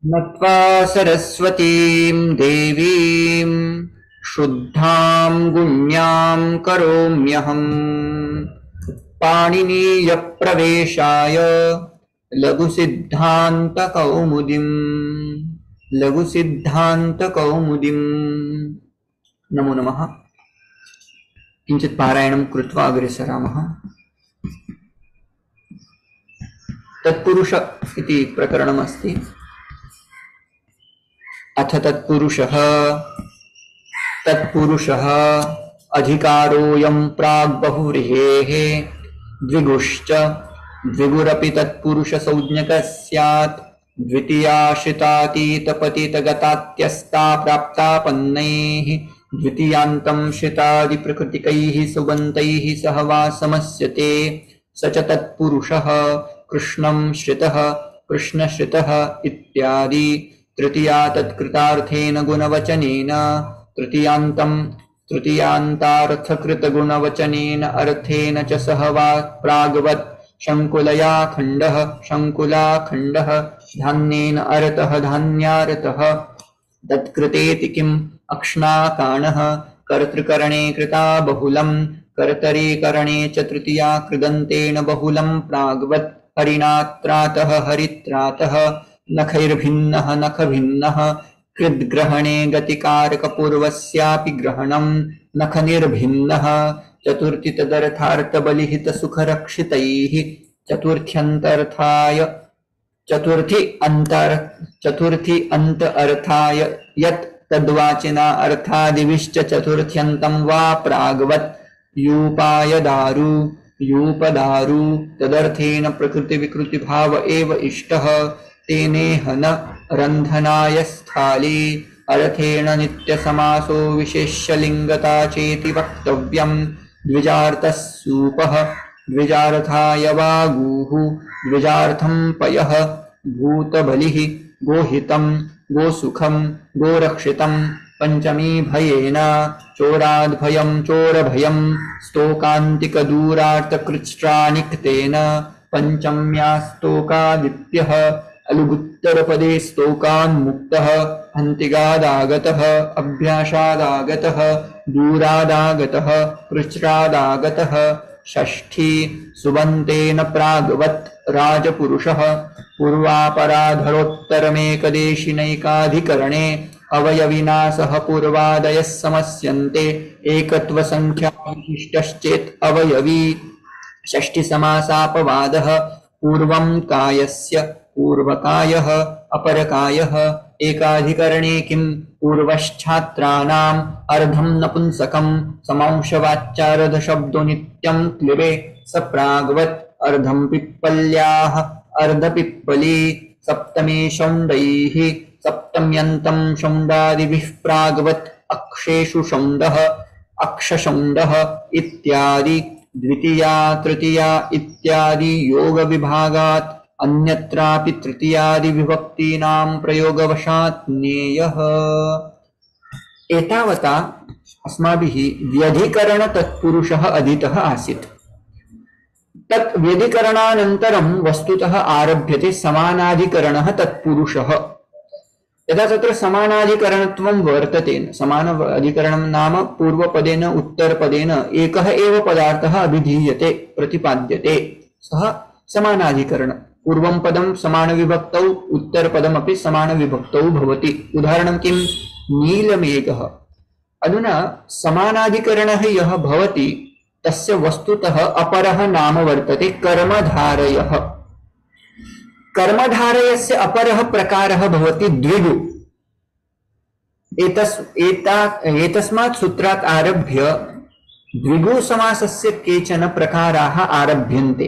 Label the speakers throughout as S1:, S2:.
S1: नत्वा सरस्वतीं देवीं शुद्धां गुण्यां करोम्यहम् पाणिनीयप्रवेशाय लघुसिद्धान्तकौमुदीम् नमो नमः। किञ्चित् पारायणं कृत्वा अग्रेसरामः। तत्पुरुष इति प्रकरणमस्ति। अथ तत्पुरुषः अधिकारोऽयं प्राग्बहुव्रीहेः द्विगुश्च द्विगुरपि तत्पुरुषसंज्ञकः स्यात् द्वितीयाश्रितातीतपतितगतात्यस्ता प्राप्तापन्नैः द्वितीयान्तं श्रितादिप्रकृतिकैः सुबन्तैः सह वा समस्यते स च तत्पुरुषः कृष्णं श्रितः कृष्णश्रितः इत्यादि। तृतीया तत्कृतार्थेन गुणवचनेन तृतीयान्तार्थकृतगुणवचनेन अर्थेन च सह वा प्राग्वत् शङ्कुलाखण्डः धान्येन अर्थः धान्यार्थः तत्कृतेति किम् अक्ष्णाकाणः कर्तृकरणे कृता बहुलं कर्तरि करणे च तृतीया कृदन्तेन बहुलं प्राग्वत् हरिणात्रातः हरित्रातः नखैर्भिन्नः नखभिन्नः कृद्ग्रहणे गतिकारकपूर्वस्यापि ग्रहणं नखनिर्भिन्नः चतुर्थी तदर्थार्थबलिहितसुखरक्षितैः चतुर्थी अन्त अर्थाय यत् तद्वाचिना अर्थादिविश्च चतुर्थ्यन्तं वा प्राग्वत् यूपदारु तदर्थेन प्रकृतिविकृतिभाव एव इष्टः तेनेह न रन्धनाय स्थाली अर्थेन नित्यसमासो विशेष्यलिङ्गता चेति वक्तव्यम्। द्विजार्थः सूपः द्विजार्थाय वा गूः द्विजार्थं पयः भूतबलिः गोहितं गोसुखं गोरक्षितं पंचमी भयेन चोराद्भयं चोरभयं स्तोकान्तिकदूरार्थकृच्छ्रानिक्तेन पंचम्या स्तोकादित्यः अलुगुत्तरपदे स्तोकान्मुक्तः हन्तिगादागतः अभ्यासादागतः दूरादागतः कृच्छ्रादागतः षष्ठी सुबन्तेन प्राग्वत् राजपुरुषः पूर्वापराधरोत्तरमेकदेशिनैकाधिकरणे अवयविनाशः पूर्वादयः समस्यन्ते एकत्वसंख्याविशिष्टश्चेत् अवयवी। षष्ठी समासापवादः पूर्वं कायस्य पूर्वकायः अपरकायः एकाधिकरणे किं पूर्वश्छात्राणाम् अर्धं नपुंसकं समांशवाच्यार्धशब्दो नित्यं क्लिबे स प्राग्वत् अर्धं पिप्पल्याः अर्धपिप्पली। सप्तमे शौण्डैः सप्तम्यन्तं शौण्डादिभिः प्राग्वत् अक्षेषु शौण्डः अक्षशौण्डः इत्यादि। द्वितीया तृतीया इत्यादि योग विभागात् अन्यत्रापि तृतीयादि विभक्तीनां प्रयोगवशात् ज्ञेयः। एतावता अस्माभिः व्यधिकरण तत्पुरुषः अधीतः आसीत्। तत् व्यधिकरणानन्तरं वस्तुतः आरभ्यते समानाधिकरणः तत्पुरुषः। यदा तत्र समानाधिकरणत्वं वर्तते, समान अधिकरणं नाम पूर्वपदेन उत्तरपदेन एकः एव पदार्थः अभिधीयते प्रतिपाद्यते, सः समानाधिकरण। पूर्वं पदं समानविभक्तौ उत्तरपदमपि समानविभक्तौ भवति। उदाहरणं किं? नीलमेघः। अधुना समानाधिकरणः यः भवति तस्य वस्तुतः अपरः नाम वर्तते कर्मधारयः। कर्मधारयस्य अपरः प्रकारः भवति द्विगु। एतस्मात् सूत्रात् आरभ्य द्विगु समासस्य केचन प्रकाराः आरभ्यन्ते,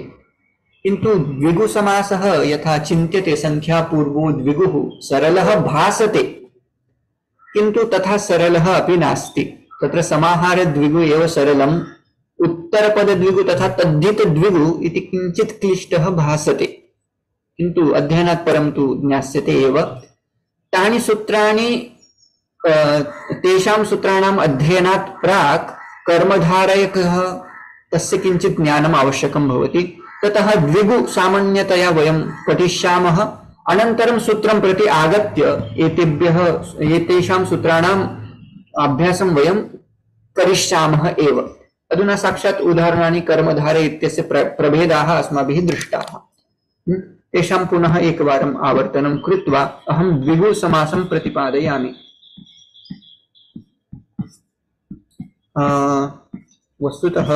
S1: किन्तु द्विगु समासः यथा चिन्त्यते संख्यापूर्वो द्विगुः सरलः भासते, किन्तु तथा सरलः अपि नास्ति। तत्र समाहार द्विगु एव सरलम्, उत्तरपद द्विगु तथा तद्धित द्विगु इति किञ्चित् क्लिष्टः भासते, किन्तु अध्ययनात् परं तु ज्ञास्यते एव। तानि सूत्राणि तेषां सूत्राणाम् अध्ययनात् प्राक् कर्मधारयकः तस्य किञ्चित् ज्ञानम् आवश्यकं भवति। ततः द्विगु सामान्यतया वयं पठिष्यामः। अनन्तरं सूत्रं प्रति आगत्य एतेषां सूत्राणाम् अभ्यासं वयं करिष्यामः एव। अधुना साक्षात् उदाहरणानि कर्मधारय इत्यस्य प्रभेदाः अस्माभिः दृष्टाः। तेषां पुनः एकवारम् आवर्तनं कृत्वा अहं द्विगु समासं प्रतिपादयामि। वस्तुतः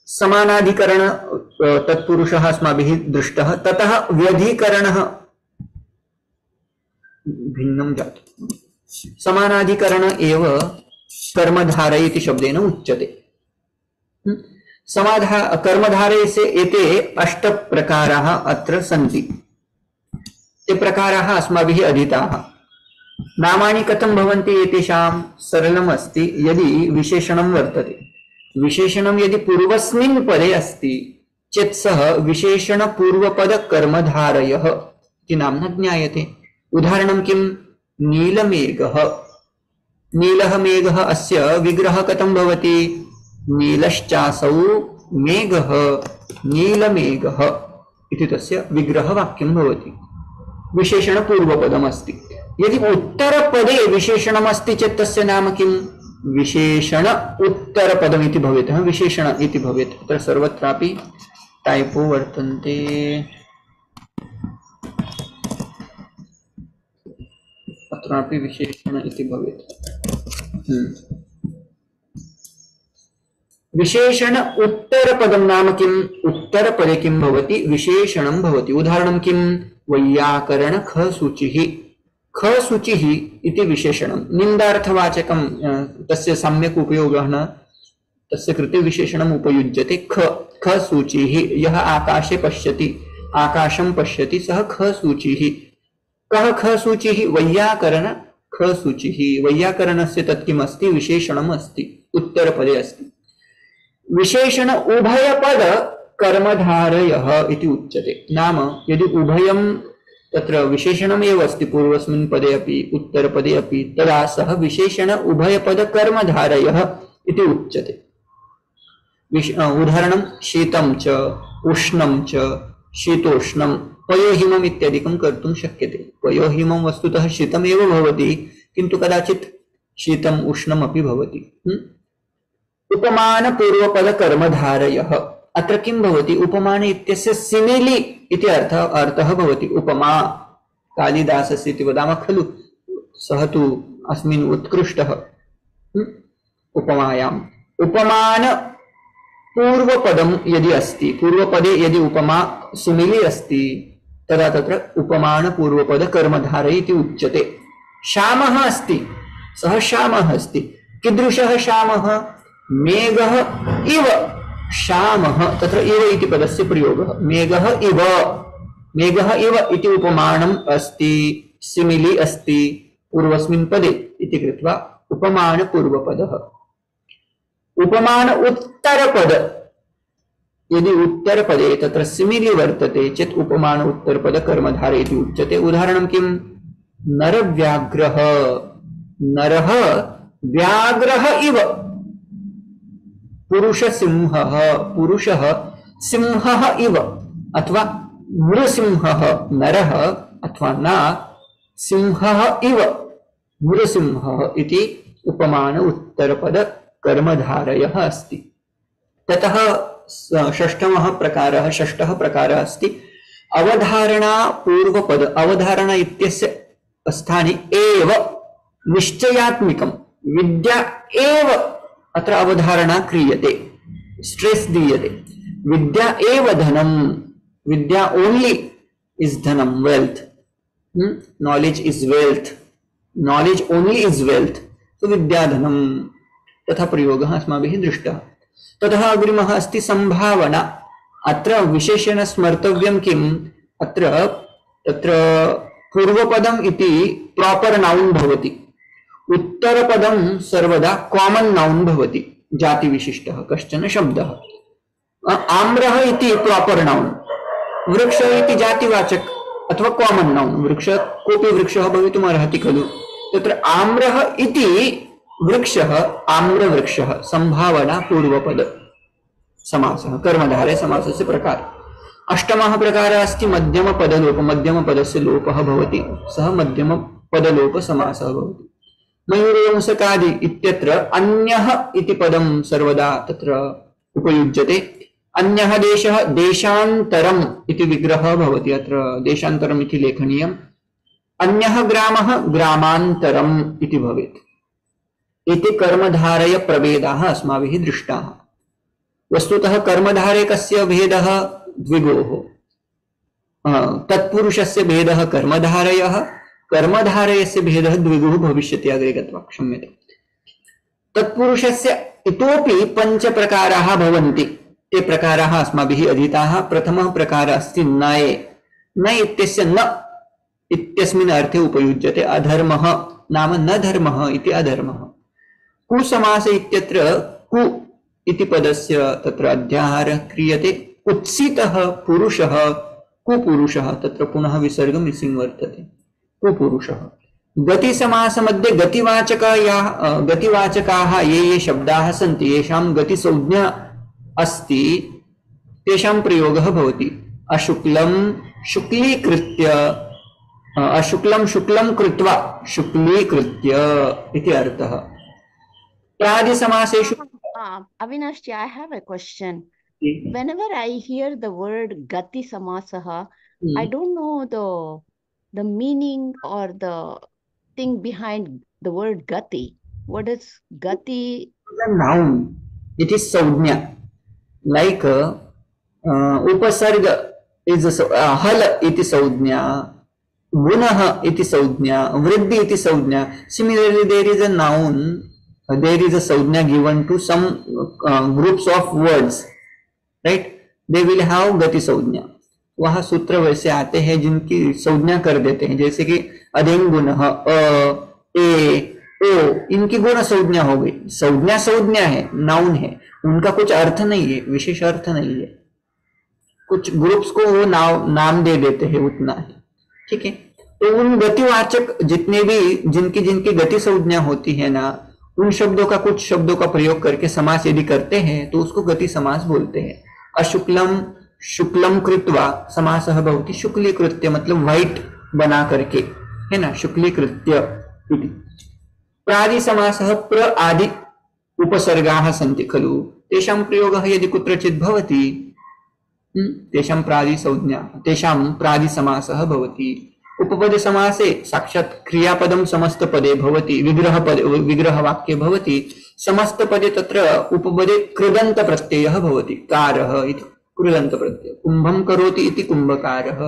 S1: समानाधिकरण तत्पुरुषः अस्माभिः दृष्टः, ततः व्यधिकरणः भिन्नं जातम्। समानाधिकरण एव कर्मधारय इति शब्देन उच्यते। कर्मधारय से एते 8 प्रकाराः अत्र सन्ति। ते प्रकाराः अस्माभिः अधीताः। नामानि कथं भवन्ति एतेषां? सरलम् अस्ति। यदि विशेषणं वर्तते, विशेषणं यदि पूर्वस्मिन् पदे अस्ति चेत् सः विशेषणपूर्वपद कर्मधारयः इति नाम्ना ज्ञायते। उदाहरणं किं? नीलमेघः। नीलः मेघः, अस्य विग्रहः कथं भवति? नीलश्चासौ मेघः नीलमेघः इति तस्य विग्रहवाक्यं भवति। विशेषणपूर्वपदमस्ति। यदि उत्तरपदे विशेषणमस्ति चेत् तस्य नाम किं? विशेषण उत्तरपदमिति भवेत्। विशेषण इति भवेत्। अत्र सर्वत्रापि टाइपो वर्तन्ते। अत्रापि विशेषण इति भवेत्। विशेषण उत्तरपदं नाम किम्? उत्तरपदे किं भवति? विशेषणं भवति। उदाहरणं किं? वैयाकरण खसूचिः। खसूचिः इति विशेषणं निन्दार्थवाचकं, तस्य सम्यक् उपयोगः न, तस्य कृते विशेषणम् उपयुज्यते। खसूचिः। यः आकाशे पश्यति, आकाशं पश्यति, सः खसूचिः। कः खसूचिः? वैयाकरण खसूचिः। वैयाकरणस्य तत् किम् अस्ति? विशेषणम् अस्ति, उत्तरपदे अस्ति। विशेषण उभयपद कर्मधारयः इति उच्यते। नाम यदि उभयं तत्र विशेषणमेव अस्ति, पूर्वस्मिन् पदे अपि उत्तरपदे अपि, तदा सः विशेषण उभयपद कर्मधारयः इति उच्यते। उदाहरणं शीतं च उष्णं च शीतोष्णं पयोहिमम् इत्यादिकं कर्तुं शक्यते। पयोहिमं वस्तुतः शीतमेव भवति, किन्तु कदाचित् शीतम् उष्णम् अपि भवति। उपमान पूर्वपद कर्मधारयः। अत्र किं भवति? उपमान इत्यस्य सिमिलि इति अर्थः भवति। उपमा कालिदासस्य इति वदामः खलु, सः तु अस्मिन् उत्कृष्टः। उपमायाम् उपमान पूर्वपदं यदि अस्ति, पूर्वपदे यदि उपमा सिमिलि अस्ति, तदा तत्र उपमान पूर्वपद कर्मधारय इति उच्यते। श्यामः अस्ति, सः श्यामः अस्ति। कीदृशः श्यामः? मेघः इव श्यामः। तत्र इव इति पदस्य प्रयोगः। मेघः इव, मेघः इव इति उपमानम् अस्ति, सिमिलि अस्ति पूर्वस्मिन् पदे इति कृत्वा उपमान पूर्वपदः। उपमान उत्तरपद, यदि उत्तरपदे तत्र सिमिलि वर्तते चेत् उपमान उत्तरपद कर्मधारय इति उच्यते। उदाहरणं किं? नरव्याघ्रः। नरः व्याघ्रः इव। पुरुषसिंहः, पुरुषः सिंहः इव, अथवा नृसिंहः नरः, अथवा न सिंहः इव नृसिंहः इति उपमान उत्तरपद कर्मधारयः अस्ति। ततः षष्ठः प्रकारः अस्ति अवधारणा पूर्वपद। अवधारणा इत्यस्य स्थाने एव निश्चयात्मिकं विद्या एव अत्र अवधारणा क्रियते, स्ट्रेस दीयते। विद्या एव धनम, विद्या ओनली इज धनम, wealth. Knowledge is wealth, knowledge only is wealth, तो विद्या धनम, तथा प्रयोगः अस्माभिः दृष्टः। ततः अग्रिमः अस्ति संभावना। अत्र विशेषेण स्मर्तव्यं किम्? अत्र तत्र पूर्वपदम् इति प्रॉपर नाउन भवति, उत्तरपदं सर्वदा कॉमन नाउन भवति, जाति विशिष्टः कश्चन शब्दः। आम्रः इति प्रॉपर नाउन, वृक्ष इति जातिवाचक अथवा कॉमन नाउन। वृक्ष कोऽपि वृक्षः भवितुम् अर्हति खलु, तत्र आम्रः इति वृक्षः आम्रवृक्षः, संभावना पूर्वपद। समासः कर्मधारय समासस्य प्रकार। अष्टमः प्रकारः अस्ति मध्यमपदलोप, मध्यमपदस्य लोपः भवति, सः मध्यमपदलोपसमासः भवति। मयूरवंशकादि इत्यत्र अन्यः इति पदं सर्वदा तत्र उपयुज्यते। अन्यः देशः देशान्तरम् इति विग्रहः भवति, अत्र देशान्तरम् इति लेखनीयम्। अन्यः ग्रामः ग्रामान्तरम् इति भवेत्। एते कर्मधारय प्रभेदाः अस्माभिः दृष्टाः। वस्तुतः कर्मधारकस्य भेदः द्विगोः। तत्पुरुषस्य भेदः कर्मधारयः, कर्मधारयस्य भेदः द्विगुः भविष्यति अग्रे गत्वा, क्षम्यते। तत्पुरुषस्य इतोपि पञ्च प्रकाराः भवन्ति। ते प्रकाराः अस्माभिः अधीताः। प्रथमः प्रकारः अस्ति नये। न इत्यस्य न इत्यस्मिन् अर्थे उपयुज्यते। अधर्मः नाम न धर्मः इति अधर्मः। कुसमास इत्यत्र कु इति पदस्य तत्र अध्याहारः क्रियते। कुत्सितः पुरुषः कुपुरुषः, तत्र पुनः विसर्ग मिसिंग वर्तते, कुपुरुषः। गतिसमासमध्ये गतिवाचकाः ये शब्दाः सन्ति येषां गतिसंज्ञा अस्ति तेषां प्रयोगः भवति। अशुक्लं शुक्लीकृत्य, अशुक्लं शुक्लं कृत्वा शुक्लीकृत्य इति अर्थः। प्रादिसमासेषु
S2: Avinash, I have a question. Whenever I hear the word gati samasaha, I don't know the meaning or the thing behind the word gati. What is gati?
S1: A noun. It is saudhnya. Like upasarga is hal iti saudhnya, gunaha iti saudhnya, vriddhi iti saudhnya. Similarly, there is a noun. There is a saudhnya given to some groups of words, right? They will have gati saudhnya. वह सूत्र वैसे आते हैं जिनकी संज्ञा कर देते हैं, जैसे कि अधिंग गुण ए ओ, इनकी गुण संज्ञा हो गई। संज्ञा है, नाउन है, उनका कुछ अर्थ नहीं है, विशेष अर्थ नहीं है। कुछ ग्रुप्स को वो नाम दे देते हैं, उतना है, ठीक है। तो उन गतिवाचक जितने भी जिनकी जिनकी गति संज्ञा होती है ना, उन शब्दों का कुछ शब्दों का प्रयोग करके समास यदि करते हैं तो उसको गति समास बोलते हैं। अशुक्लम शुक्लम कृत्वा समासः भवति शुक्लीकृत्य, मतलब व्हाइट बना करके, है ना, शुक्लीकृत्य इति। प्रादि समासः प्र आदि उपसर्गाः सन्ति खलु, तेषां प्रयोगः यदि कुत्रचित् भवति तेषां प्रादि संज्ञा, तेषां प्रादि समासः भवति। उपपद समासे साक्षात् क्रियापदं समस्तपदे भवति, विग्रहवाक्ये भवति। समस्तपदे तत्र उपपदे कृदन्त प्रत्ययः भवति, कारः इति कृदन्त प्रत्यय। कुंभं करोति इति कुंभकारः,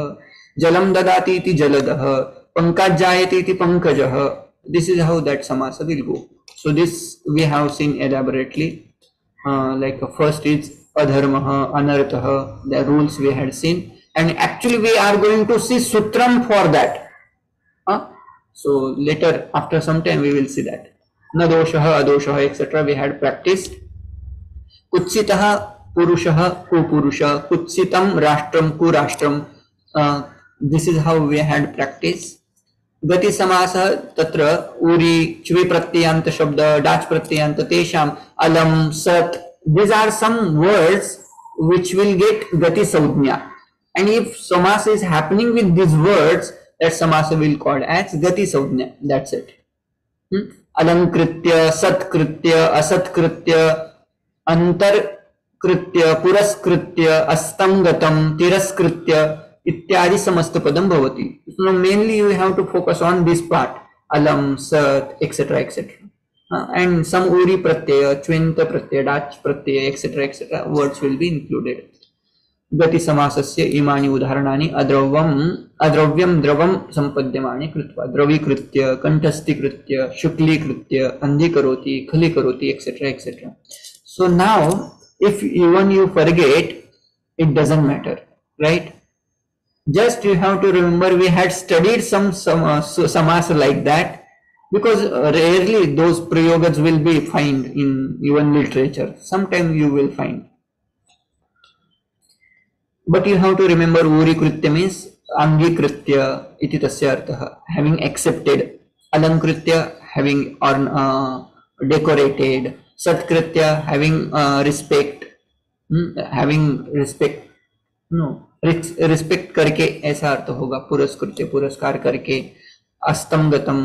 S1: जलं ददाति इति जलदः, पंकजायते इति पंकजः। This is how that samasa will go. So this we have seen elaborately. Like first is adharmah, anarthah, the rules we had seen, and actually we are going to see sutram for that. So later, after some time, we will see that. Na doshah, adoshah, etc. we had practiced. Kutsitah purushah, kupurusha, kutsitam rashtram, kurashtram. This is how we had practiced. गति समास तत्र उरी च्वे प्रत्ययांत शब्द डाच प्रत्ययांत तेषाम अलम सत, these are some words which will get gati saudhnya, and if samas is happening with these words, that samasa will called as gati saudhnya. That's it. अलंकृत्य, सत्कृत्य, असत्कृत्य, अंतरकृत्य, पुरस्कृत्य, अस्तंगतम, तिरस्कृत्य इत्यादि समस्त पदम भवति. So mainly you have to focus on this part, alam, sat, etc, etc. And some uri pratyaya, chwenta pratyaya, dach pratyaya, etc, etc words will be included. गति समासस्य इमानि उदाहरणानि अद्रव्यम द्रवम संपद्यमानि कृत्वा, द्रवीकृत्य, कंठस्थीकृत्य, शुक्लीकृत्य, अंधीकरोति, खलीकरोति, etc, etc. So now if even you forget, it doesn't matter, right? Just you have to remember we had studied some samas like that, because rarely those prayogas will be found in even literature. Sometime you will find, but you have to remember uri kritya means angikritya iti tasya artha, having accepted, alankritya having decorated, satkritya having respect, having respect, no, respect करके ऐसा अर्थ होगा, पुरस्कृत्य पुरस्कार करके, अस्तम गतम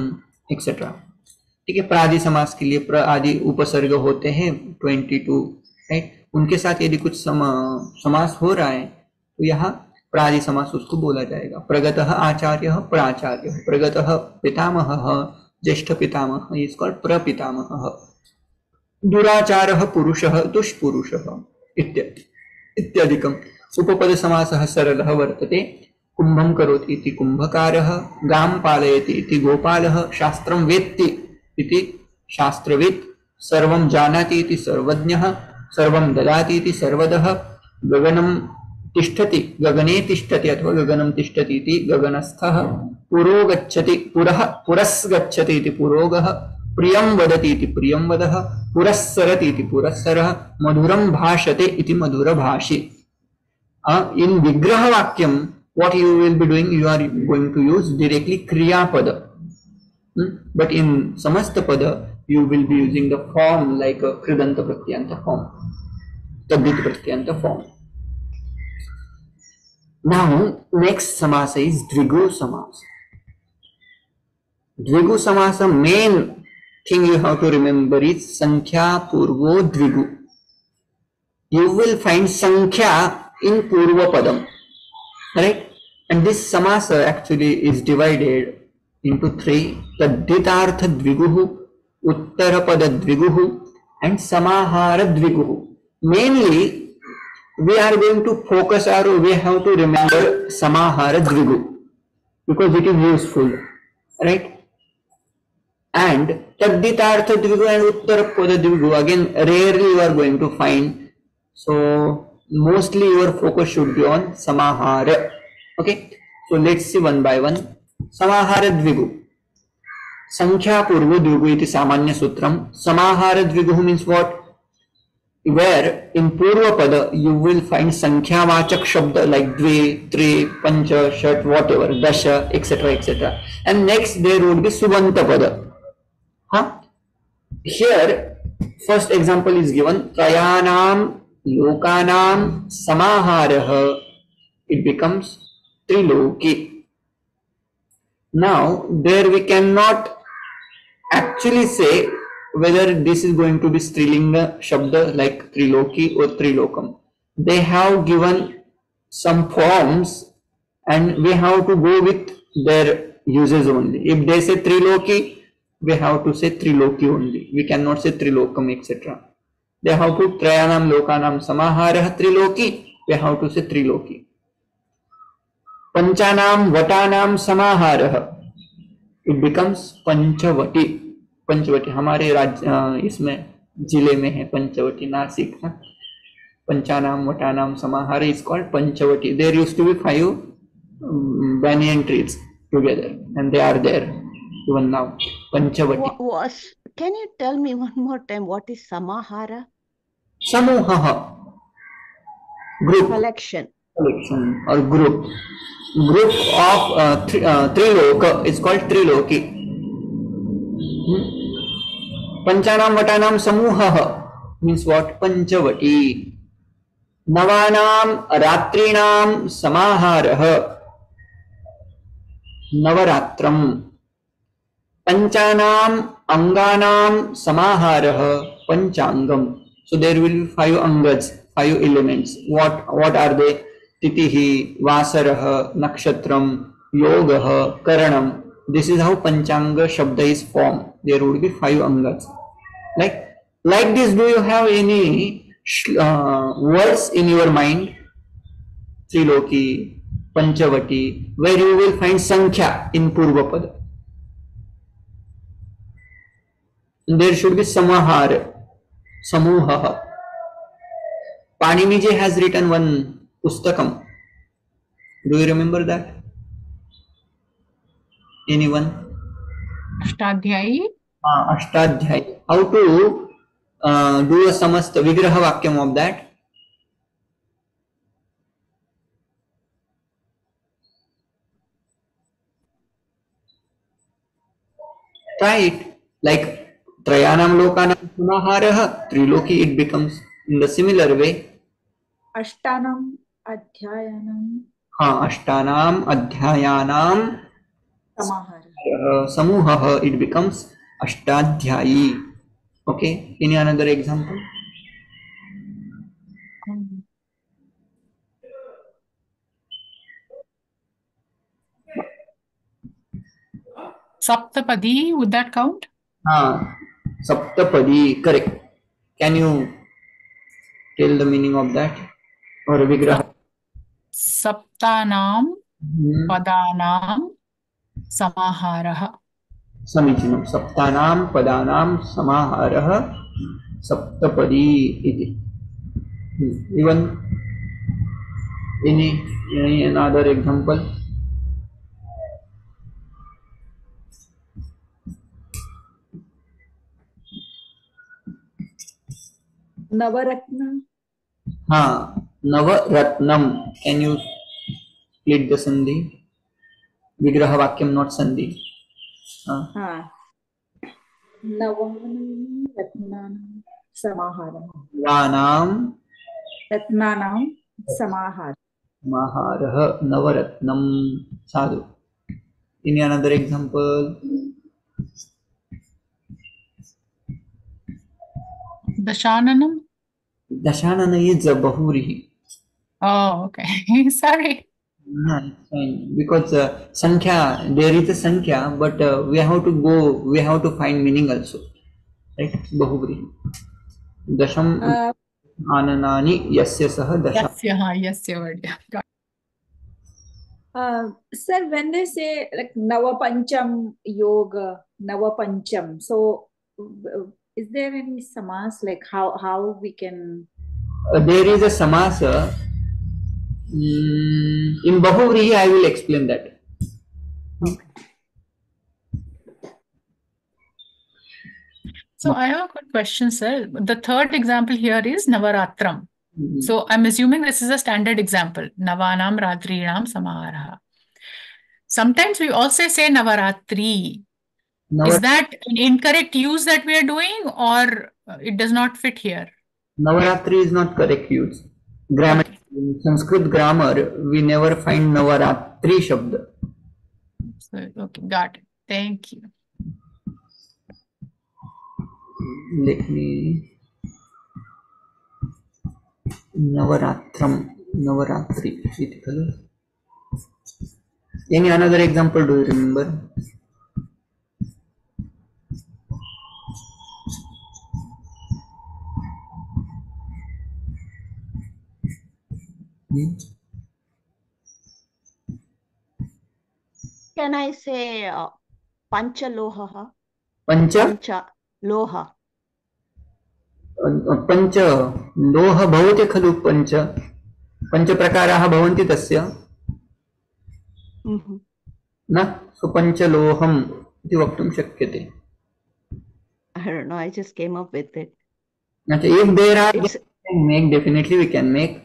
S1: etcetera. ठीक है, प्रादि समास के लिए प्र आदि उपसर्ग होते हैं 22, राइट। उनके साथ यदि कुछ समास हो रहा है तो यहाँ प्रादि समास उसको बोला जाएगा। प्रगतः आचार्यः प्राचार्यः, प्रगतः पितामहः ज्येष्ठ पितामहः इज कॉल्ड प्रपितामहः, दुराचारः पुरुषः दुष्पुरुषः इत्यादिकम्। उपपद समासः सरलः वर्तते। कुंभं करोति इति कुंभकारः, गां पालयति इति गोपालः, शास्त्रं वेत्ति इति शास्त्रवित्, सर्वं जानाति इति सर्वज्ञः, सर्वं ददाति इति सर्वदः, गगनं तिष्ठति गगने तिष्ठति अथवा गगनं तिष्ठति इति गगनस्थः, पुरो गच्छति पुरः पुरस्गच्छति इति पुरोगः, प्रियं वदति इति प्रियं वदः, पुरस्सरति इति पुरस्सरः, मधुरं भाषते इति मधुरभाषी। In vigraha vakyam, what you will be doing, you are going to use directly kriya pada. But in samasta pada, you will be using the form like a kridanta pratyanta form, tadit pratyanta form. Now, next samasa is dvigu samasa. Dvigu samasa, main thing you have to remember is sankhya purvo dvigu. You will find sankhya in purva padam, right? And this samasa actually is divided into three: tadditartha dviguhu, uttarapada dviguhu, and samahara dviguhu. Mainly, we are going to focus, or we have to remember samahara dvigu because it is useful, right? And tadditartha dvigu and uttarapada dvigu, again, rarely you are going to find. So mostly your focus should be on samahara. Okay, so let's see one by one. Samahara dvigu, sankhya purvo dvigu iti samanya sutram. Samahara dvigu means what? Where in purva pada you will find sankhya vachak shabda like dve, tri, pancha, shat, whatever, dasha, etc., etc. And next there would be subanta pada. Here first example is given: trayanam lokanam samaharah. It becomes triloki. Now there we cannot actually say whether this is going to be strilinga shabda like triloki or trilokam. They have given some forms and we have to go with their uses only. If they say triloki, we have to say triloki only. We cannot say trilokam, etc. They have put trayanam lokanam samaharah triloki. We have to say triloki. Panchanam vatanam samaharah. It becomes panchavati. Panchavati हमारे राज्य इसमें जिले में है पंचवटी, नासिक है. पंचानाम वटानाम समाहार is called panchavati. There used to be 5 banyan trees together and they are there even now. Panchavati.
S2: Can you tell me one more time what is samahara?
S1: Samuha, group.
S2: Collection
S1: Or group. Group of triloka is called triloki. Panchanam vatanam samuha means what? Panchavati. Navanam ratrinam samaharah. Navaratram. Panchanam anganam samaharah. Panchangam. So there will be 5 angas, 5 elements. What are they? Titihi, Vasarah, Nakshatram, Yogah, Karanam. This is how Panchanga Shabda is formed. There would be 5 angas. Like this, do you have any words in your mind? Triloki, Panchavati, where you will find Sankhya in Purvapada. There should be Samahara, Samuha. Panini has written one Pustakam. Do you remember that? Anyone?
S3: Ashtadhyayi.
S1: Ashtadhyayi. How to do a samasta vigraha vakyam of that? Try it. Like Trayanam Lokanam Samaharah, Triloki, it becomes in the similar way.
S4: अष्टानाम् अध्यायानां
S1: हाँ, अष्टानाम् अध्यायानां
S4: समाहारः।
S1: समूहः, it becomes Ashtadhyayi. Okay, any another example?
S3: Saptapadi, would that count?
S1: हाँ, saptapadi, correct. Can you tell the meaning of that? Or vigraha?
S3: Saptanam padanam samaharah.
S1: समीचीनं. सप्तानां पदानां समाहारः सप्तपदी इति. Even any another example?
S4: नवरत्न.
S1: हाँ, नवरत्नम. Can you split the sandhi? विग्रह वाक्यम, not sandhi.
S4: हाँ, नवानां रत्नानां समाहारः. रत्नानां समाहारः.
S1: समाहारः नवरत्नम. साधु. Any another example?
S3: Dashananam?
S1: Dashanana is Bahurihi.
S3: Oh, okay. Sorry.
S1: No, it's fine. Because Sankhya, there is a Sankhya, but we have to find meaning also. Right? Bahurihi. Dasham ananani yasya saha dasham.
S3: Yasya word. Yeah. Got
S4: Sir, when they say like Navapancham Yoga, Navapancham, so is there any samas, like how we can?
S1: There is a samasa. In Bahuvrihi, I will explain that.
S4: Okay.
S3: So I have a good question, sir. The third example here is Navaratram. So I'm assuming this is a standard example. Navanam Radrinam Samaharaha. Sometimes we also say Navaratri. Is that an incorrect use that we are doing, or it does not fit here?
S1: Navaratri is not correct use. Grammar.
S3: Okay.
S1: In Sanskrit grammar, we never find Navaratri Shabda.
S3: So, okay, got it. Thank you.
S1: Let me. Navaratram, Navaratri. Any another example do you remember?
S2: Can I say Panchaloha?
S1: Pancha?
S2: Loha.
S1: पंच लोह भवति खलु. पंच पंच प्रकाराः भवन्ति तस्य न. सो पंचलोहम् इति वक्तुं शक्यते.
S2: I don't know, I just came up with it.
S1: अच्छा, if there are, we can make, definitely we can make.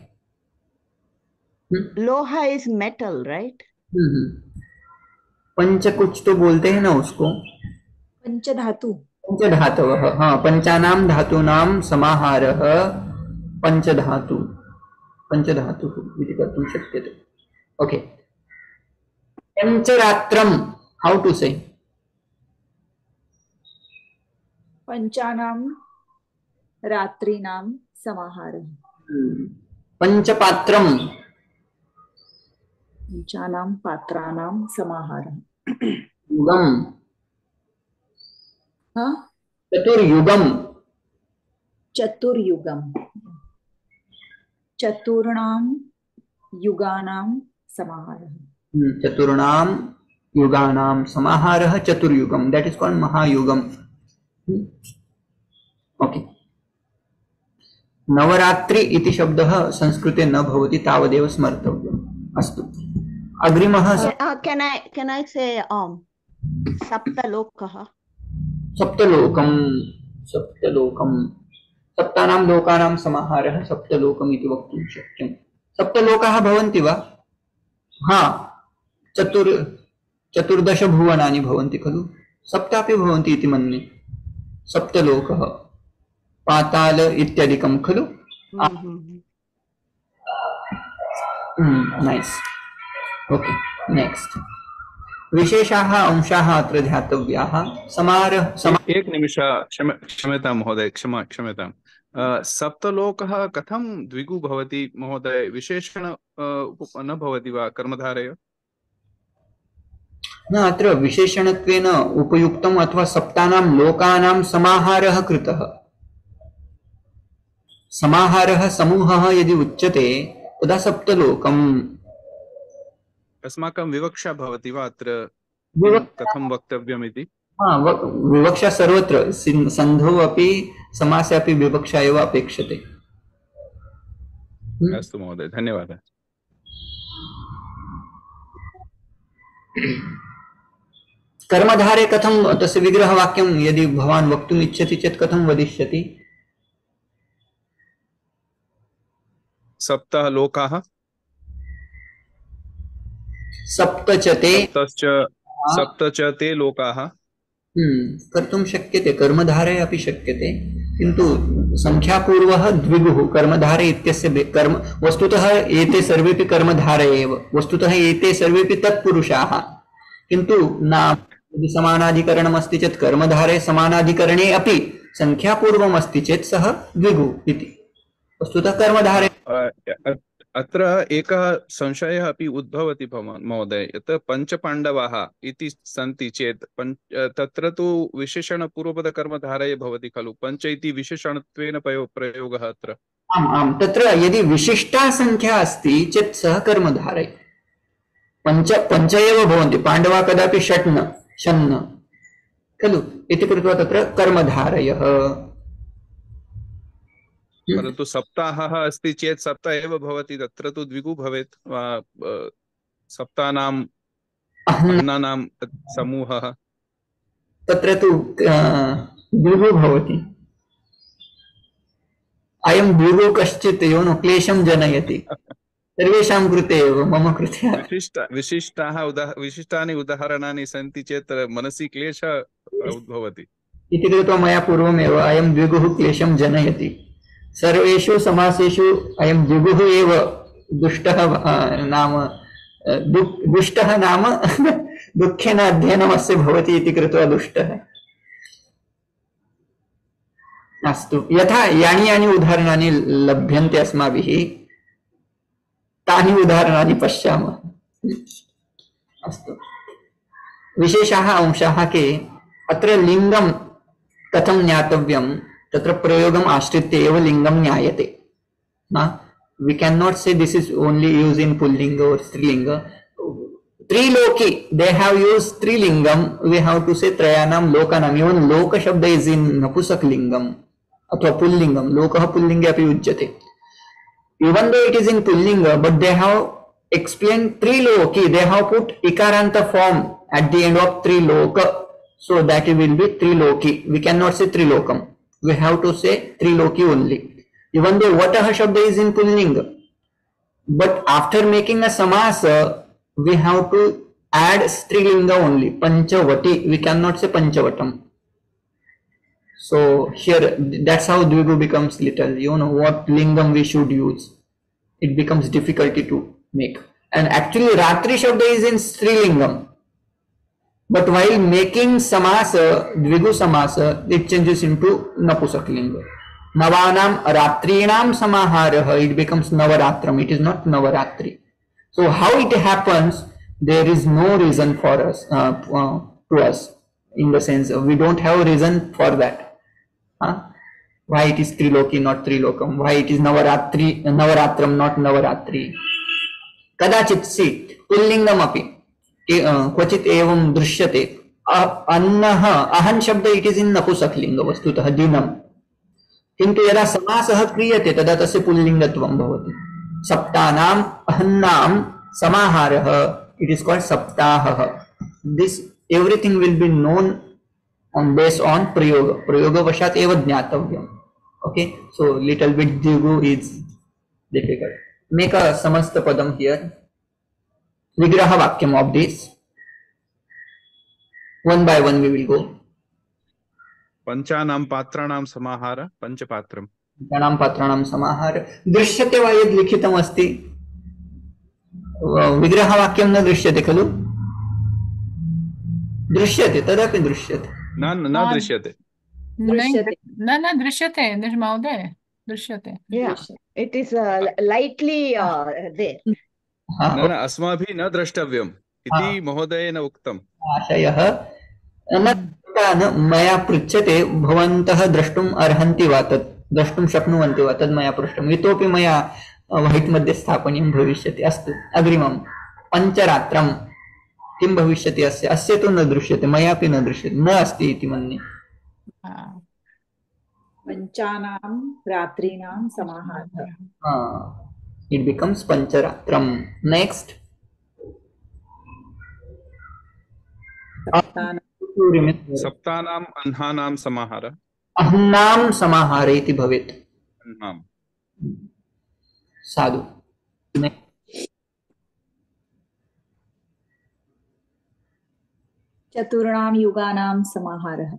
S2: Loha is metal, right?
S1: पंच कुछ तो बोलते हैं ना उसको.
S4: पंचधातु.
S1: पंचधातवः. हाँ, पंचानां धातूनां समाहारः पंचधातु. पंचधातुः इति कर्तुं शक्यते. ओके. पंचरात्रम, हाउ टू से?
S4: पंचानां रात्रीनां समाहारः.
S1: पंचपात्रम.
S4: पंचानां पात्राणां समाहारः.
S1: युगम.
S4: हाँ?
S1: चतुर्युगम.
S4: चतुर्युगम. चतुर्णां युगानां समाहारः.
S1: चतुर्णां युगानां समाहारः चतुर्युगम. दैट इज कॉल्ड महायुगम. ओके. नवरात्रि इति शब्दः संस्कृते न भवति, तावदेव स्मर्तव्यम्. अस्तु. अग्रिमः.
S2: Can I say Saptalokah?
S1: सप्तलोकम. सप्तलोकम. सप्तानां लोकानां समाहारः सप्तलोकम् इति वक्तुं शक्यम्. सप्तलोकाः भवन्ति वा? हाँ, चतुर्दश भुवनानि भवन्ति खलु. सप्तापि भवन्ति इति मन्ये. सप्तलोकः पाताल इत्यादिकं खलु. Nice. Okay, next. विशेषाः अंशाः अत्र ध्यातव्याः.
S5: एक निमिष, क्षम्यतां महोदय, क्षम्यतां. सप्तलोकः कथं द्विगु भवति महोदय? विशेषण न भवति वा कर्मधारय?
S1: न, अत्र विशेषणत्वेन उपयुक्तम् अथवा सप्तानां लोकानां समाहारः कृतः. समाहारः समूहः यदि उच्यते तदा सप्तलोकम्.
S5: अस्माकं विवक्षा भवति वा अत्र कथं वक्तव्यमिति?
S1: विवक्षा सर्वत्र, सन्धौ अपि समासे अपि विवक्षा एव अपेक्षते.
S5: अस्तु महोदय, धन्यवादः.
S1: कर्मधारे कथं तस्य विग्रहवाक्यं यदि भवान् वक्तुम् इच्छति चेत् कथं वदिष्यति?
S5: सप्त लोकाः,
S1: सप्त
S5: च ते लोकाः.
S1: कर्तुं शक्यते, कर्मधारे अपि शक्यते, किन्तु संख्यापूर्वः द्विगुः. कर्मधारे इत्यस्य कर्म, वस्तुतः एते सर्वेपि कर्मधारे एव, वस्तुतः एते सर्वेपि तत्पुरुषाः, किन्तु नाम यदि समानाधिकरणम् अस्ति चेत् कर्मधारे समानाधिकरणे अपि संख्यापूर्वम् अस्ति चेत् सः द्विगुः इति. वस्तुतः कर्मधारे.
S5: अत्र एकः संशयः अपि उद्भवति महोदय, यत् पञ्चपाण्डवाः इति सन्ति चेत् तत्र तु विशेषणपूर्वपदकर्मधारये भवति खलु? पञ्च इति विशेषणत्वेन प्रयोगः अत्र.
S1: आम् आम्, तत्र यदि विशिष्टा संख्या अस्ति चेत् सः कर्मधारये. पञ्च एव भवन्ति, पाण्डवाः कदापि षट् न षण्ण खलु इति कृत्वा तत्र कर्मधारयः.
S5: परन्तु सप्ताहः अस्ति चेत् सप्त एव भवति, तत्र तु द्विगु भवेत्. सप्तानाम् अन्नानां समूहः,
S1: तत्र तु द्विगु भवति. अयं द्विगु कश्चित् यो न क्लेशं जनयति सर्वेषां कृते एव, मम कृते.
S5: विशिष्टानि उदाहरणानि सन्ति चेत् मनसि क्लेशः उद्भवति
S1: इति कृत्वा मया पूर्वमेव अयं द्विगुः क्लेशं जनयति. सर्वेषु समासेषु अयं द्विगुः एव दुष्टः नाम दुष्टः नाम दुःखेन अध्ययनमस्य भवति इति कृत्वा दुष्टः. अस्तु, यथा यानि यानि उदाहरणानि लभ्यन्ते अस्माभिः तानि उदाहरणानि पश्यामः. अस्तु, विशेषाः अंशाः के? अत्र लिङ्गं कथं ज्ञातव्यं? तत्र प्रयोगम् आश्रित्य एव लिङ्गं ज्ञायते. We cannot say this is only used in Pullinga or Strilinga. Triloki, they have used Trilingam. We have to say Trayanam Lokanam. Even Loka Shabda is in Napusak Lingam अथवा Pullingam. Lokah Pullinga api ujjate. Even though it is in Pullinga, but they have explained Triloki. They have put Ikaranta form at the end of Triloka. So that it will be Triloki. We cannot say Trilokam. We have to say Triloki only. Even though Vataha Shabda is in Pullinga. But after making a samasa, we have to add Strilinga only. Panchavati. We cannot say Panchavatam. So here, that's how Dvigu becomes little. You know what lingam we should use. It becomes difficulty to make. And actually Ratri Shabda is in Strilingam. But while making samasa, Dvigu samasa, it changes into Napusaklinga. Navanam Ratrinam Samaharaha, it becomes Navaratram. It is not Navaratri. So how it happens, there is no reason for us, to us, in the sense we don't have a reason for that. Why it is Triloki, not Trilokam? Why it is Navaratram, not Navaratri? Kadachit si, Pullingam api. क्वचित एवं दृश्यते. अन्नः अहं शब्द it is in नपुंसकलिंग वस्तुतः दिनम, किन्तु यदा समासः क्रियते तदा तस्य पुल्लिंगत्वं भवति. सप्तानाम् अहन्नां समाहारः, इट इज कॉल्ड सप्ताहः. This everything will be known on based on prayoga vashat eva jnatavyam. Okay, so little bit Dvigu is difficult. Make a samasta padam here. Vigraha vakyam of this. One by one we will go.
S5: Panchanam patranam samahara, panchapatram.
S1: Panchanam patranam samahara. Drishyate va yad likhitam asti. विग्रहवाक्यं न दृश्यते खलु? दृश्यते, तदपि दृश्यते।
S5: न दृश्यते।
S4: दृश्यते।
S3: न दृश्यते महोदय, दृश्यते।
S2: Yeah, it is lightly there.
S5: न अस्माभिः न द्रष्टव्यम् इति महोदयेन उक्तम्।
S1: आशयः न मया पृच्छ्यते भवन्तः द्रष्टुम् अर्हन्ति वा, तत् द्रष्टुं शक्नुवन्ति वा, तद् मया पृष्टम्। इतोपि मया वैट् मध्ये स्थापनीयं भविष्यति। अस्तु, अग्रिमं पञ्चरात्रं किं भविष्यति? अस्य तु न दृश्यते, मयापि न दृश्यते, न अस्ति इति मन्ये।
S4: पञ्चानां रात्रीणां समाहारः।
S1: It becomes pancharatram. Next,
S5: सप्तानाम् अह्नानां समाहारः।
S1: अह्नां समाहारे इति भवेत्। साधु।
S4: चतुर्णां युगानां समाहारः।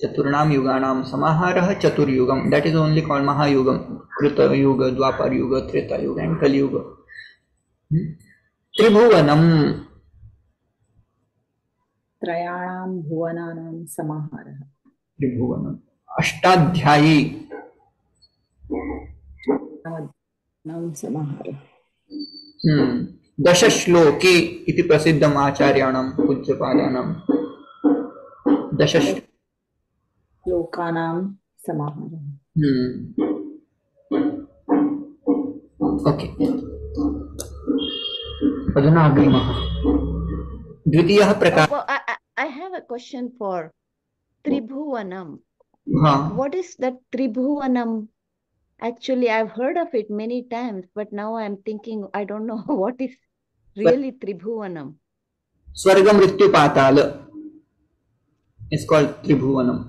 S1: चतुर्णां युगानां समाहारः, चतुर्युगम, that is only called महायुगम, कृतयुग, द्वापर युग, त्रेता युग and कलियुग। त्रिभुवनम,
S4: त्रयाणां भुवनानां समाहारः।
S1: त्रिभुवनम, अष्टाध्यायी
S4: समाहारः।
S1: दशश्लोके इति प्रसिद्धम् आचार्याणां पूज्यपादानां।
S4: श्लोकानां समाहारः।
S1: ओके, अधुना अग्रिमः द्वितीयः प्रकारः।
S2: I have a question for Tribhuvanam.
S1: हाँ,
S2: What is that Tribhuvanam? Actually, I've heard of it many times, but now I'm thinking I don't know what is really Tribhuvanam.
S1: स्वर्ग मृत्यु पाताल is called त्रिभुवनम।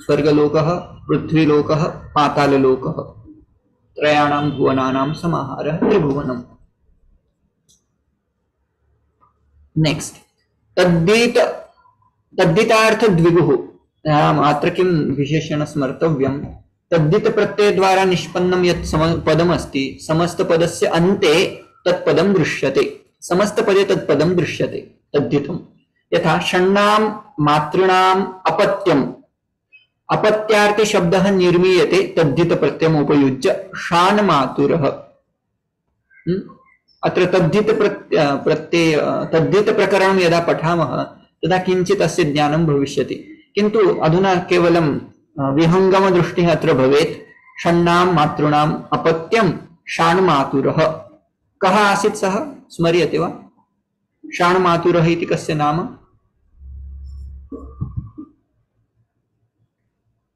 S1: स्वर्गलोकः, पृथ्वीलोकः, पाताललोकः, त्रयाणां भुवनानां समाहारः त्रिभुवनम। Next, तद्दितार्थ द्विगुः। अत्र किं विशेषण स्मर्तव्यं? तद्दित प्रत्यय द्वारा निष्पन्नं यत् पदम् अस्ति, समस्तपदस्य अन्ते तत्पदं दृश्यते। समस्तपदे तत्पदं दृश्यते तद्दितम्। यथा षण्णां मातॄणाम् अपत्यम्, अपत्यार्थे शब्दः निर्मीयते तद्धित प्रत्ययम् उपयुज्य षान् मातुरः। अत्र तद्धित प्रकरणं यदा पठामः तदा किञ्चित् अस्य ज्ञानं भविष्यति, किन्तु अधुना केवलं विहङ्गम दृष्टिः अत्र भवेत्। षण्णां मातॄणाम् अपत्यं षान् मातुरः। कः आसीत् सः, स्मर्यते वा? षान् मातुरः इति कस्य नाम?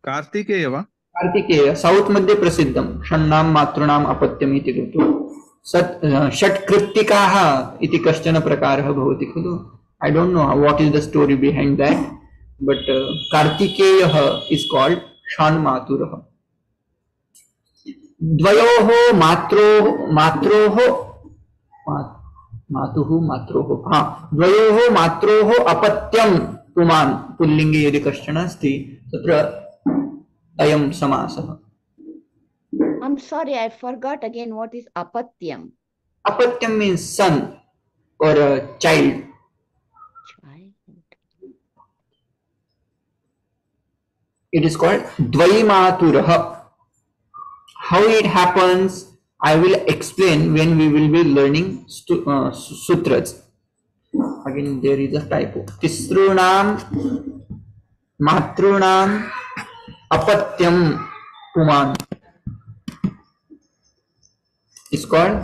S5: कार्तिकेय वा?
S1: कार्तिकेय, साउथ मध्ये प्रसिद्धं षण्णां मातॄणाम् अपत्यम् इति कृत्वा। षट्कृत्तिकाः इति कश्चन प्रकारः भवति खलु। I don't know what is the story behind that, but Kartikeyah is called Shan Maturah. द्वयोः द्वयोः मात्रोः अपत्यं पुमान्, पुल्लिङ्गे यदि कश्चन अस्ति तत्र अयं समासः।
S2: I'm sorry, I forgot again what is apatyam.
S1: Apatyam means son or a child. It is called Dvaimaturah. How it happens, I will explain when we will be learning sutras. Again, there is a typo. Tisrunam matrunam apatyam puman is called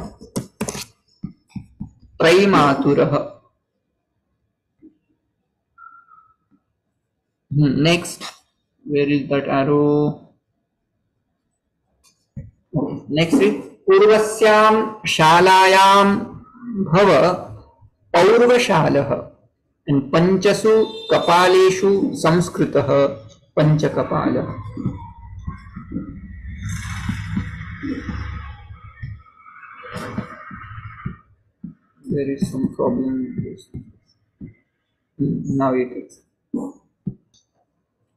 S1: Traimaturah. Next, where is that arrow? Next is Purvasyam Shalayam Bhava Paurvashalah, and Panchasu Kapaleshu Samskritah Panchakapalah. There is some problem with this. Now it is.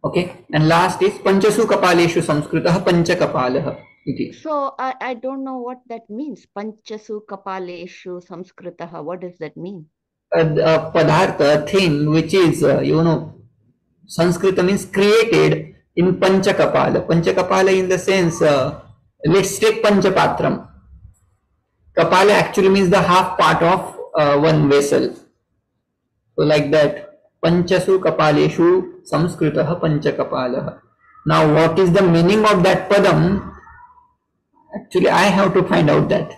S1: Okay, and last is Panchasu Kapaleshu Samskritah Panchakapalah. इति.
S2: So I don't know what that means. Panchasu kapaleshu samskritah. What does that mean?
S1: Padartha, a thing which is, Sanskrit means created in Panchakapala. Panchakapala in the sense, let's take Panchapatram. Kapala actually means the half part of one vessel. So like that, Panchasu Kapaleshu Samskritah Panchakapalah. Now what is the meaning of that padam? Actually I have to find out that.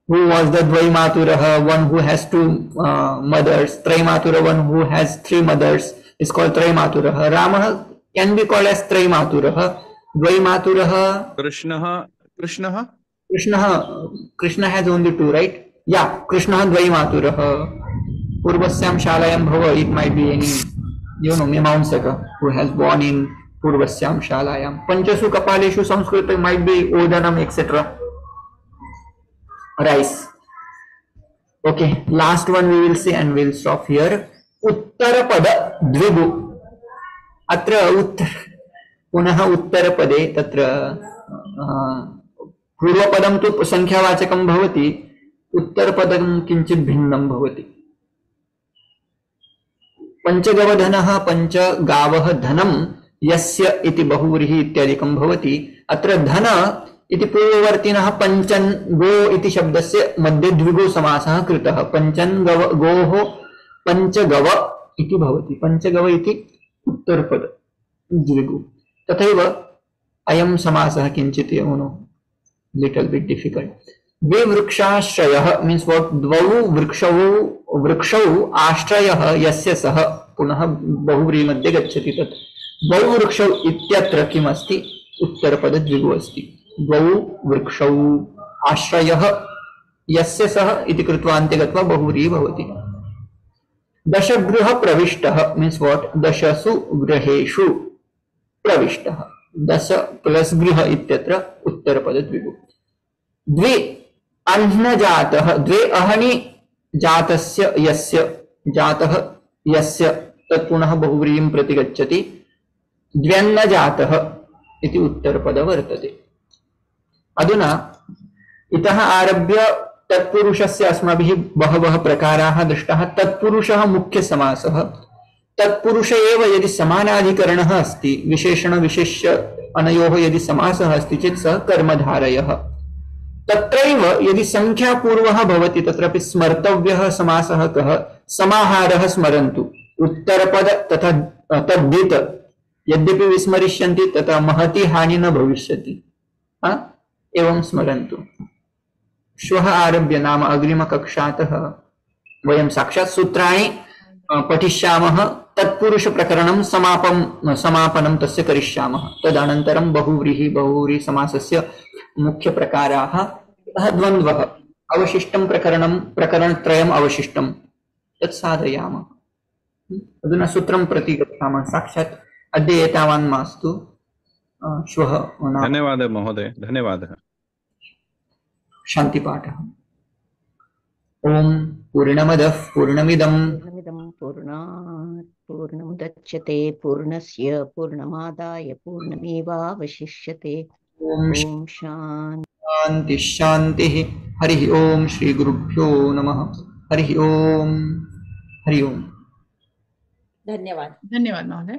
S1: Who was the Dvaimaturaha, one who has two mothers, Traimatura, one who has three mothers, is called Traimaturaha. Rama can be called as Traimaturaha. Dvaimaturaha. Krishna has only two, right? Yeah, Krishna Dvaimaturaha. Purvasyam Shalayam Bhava, it might be any, Mimamsaka who has born in Purvasyam Shalayam. Panchasu Kapaleshu Samskrita might be Odanam, etc. Rice. Okay, last one we will say and we will stop here. Uttarapada Dvigu. Atra punaha Uttarapade tatra पूर्वपदं तु संख्यावाचकं भवति, उत्तरपदं किंचित् भिन्नं भवति. पंचगवधनः पंचगावः धनं यस्य इति बहुव्रीहि इत्यादिकं भवति. अत्र धन इति पूर्ववर्तिनः पंचन गो इति शब्दस्य मध्ये द्विगु समासः कृतः. पंचन गव गोः पंचगव इति भवति. पंचगव इति उत्तरपद द्विगु. तथैव अयं समासः किंचित् little bit difficult. द्वे वृक्षाश्रयः means what? द्वौ वृक्षौ आश्रयः यस्य सः, पुनः बहुव्रीहि मध्ये गच्छति. तत् द्वौ वृक्षौ इत्यत्र किम् अस्ति? उत्तरपद द्विगु अस्ति. द्वौ वृक्षौ आश्रयः यस्य सः इति कृत्वा अन्ते गत्वा बहुव्रीहि भवति. दशगृह प्रविष्टः means what? दशसु गृहेषु प्रविष्टः. दश प्लस गृह इत्यत्र उत्तरपद द्विगु. द्वे अह्नजातः, द्वे अहनि जातस्य यस्य, जातः यस्य तत् पुनः बहुव्रीहिं प्रति गच्छति. द्व्यन्नजातः इति उत्तरपद वर्तते. अधुना इतः आरभ्य तत्पुरुषस्य अस्माभिः बहवः प्रकाराः दृष्टाः. तत्पुरुषः मुख्य समासः. तत्पुरुष एव यदि समानाधिकरणः अस्ति, विशेषण विशेष्य अनयोः यदि समासः अस्ति चेत् सः कर्मधारयः. तत्रैव यदि संख्यापूर्वः भवति तत्रापि स्मर्तव्यः समासः कः? समाहारः स्मरन्तु. उत्तरपद तथा तद्धित यद्यपि विस्मरिष्यन्ति तथा महती हानि न भविष्यति. एवं स्मरन्तु. श्वः आरभ्य नाम अग्रिमकक्षातः वयं साक्षात् सूत्राणि पठिष्यामः. तत्पुरुष प्रकरणं समापनं तस्य करिष्यामः. तदनन्तरं बहुव्रीहि समासस्य मुख्य प्रकाराः. द्वन्द्वः अवशिष्टं प्रकरणत्रयम् अवशिष्टं तत् साधयामः. अधुना सूत्रं प्रति गच्छामः. साक्षात् अद्य एतावान् मास्तु. श्वः.
S5: धन्यवादः महोदय, धन्यवादः.
S1: शान्तिपाठः. ओम पूर्णमदः पूर्णमिदं
S2: पूर्णात् पूर्णमुदच्यते पूर्णस्य पूर्णमादाय पूर्णमेवावशिष्यते. ओम शान्ति
S1: शान्तिः. हरिः ओम. श्री गुरुभ्यो नमः. हरिः ओम. हरि ओम.
S4: धन्यवाद.
S3: धन्यवाद महोदय.